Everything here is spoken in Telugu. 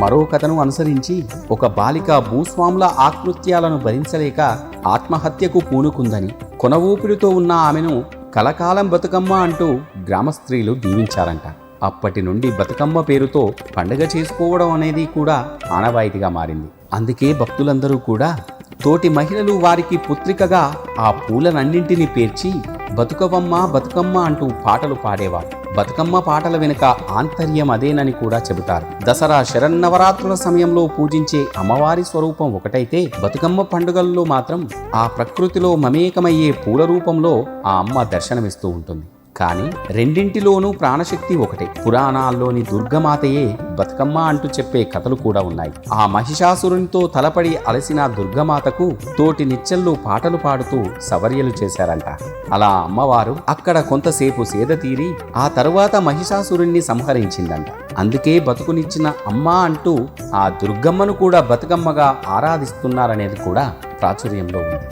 మరో కథను అనుసరించి ఒక బాలిక భూస్వాముల ఆకృత్యాలను భరించలేక ఆత్మహత్యకు పూనుకుందని, కొన ఊపిరితో ఉన్న ఆమెను కలకాలం బతుకమ్మ అంటూ గ్రామ స్త్రీలు దీవించారంట. అప్పటి నుండి బతుకమ్మ పేరుతో పండుగ చేసుకోవడం అనేది కూడా ఆనవాయితీగా మారింది. అందుకే భక్తులందరూ కూడా తోటి మహిళలు వారికి పుత్రికగా ఆ పూలనన్నింటినీ పేర్చి బతుకవమ్మ బతుకమ్మ అంటూ పాటలు పాడేవారు. బతుకమ్మ పాటల వెనుక ఆంతర్యం అదేనని కూడా చెబుతారు. దసరా శరన్నవరాత్రుల సమయంలో పూజించే అమ్మవారి స్వరూపం ఒకటైతే, బతుకమ్మ పండుగల్లో మాత్రం ఆ ప్రకృతిలో మమేకమయ్యే పూల రూపంలో ఆ అమ్మ దర్శనమిస్తూ ఉంటుంది. కానీ రెండింటిలోనూ ప్రాణశక్తి ఒకటే. పురాణాల్లోని దుర్గమాతయే బతుకమ్మ అంటూ చెప్పే కథలు కూడా ఉన్నాయి. ఆ మహిషాసురునితో తలపడి అలసిన దుర్గమాతకు తోటి నిచ్చెళ్ళు పాటలు పాడుతూ సవర్యలు చేశారంట. అలా అమ్మవారు అక్కడ కొంతసేపు సేద తీరి ఆ తరువాత మహిషాసురుణ్ణి సంహరించిందంట. అందుకే బతుకునిచ్చిన అమ్మ అంటూ ఆ దుర్గమ్మను కూడా బతుకమ్మగా ఆరాధిస్తున్నారనేది కూడా ప్రాచుర్యంలో ఉంది.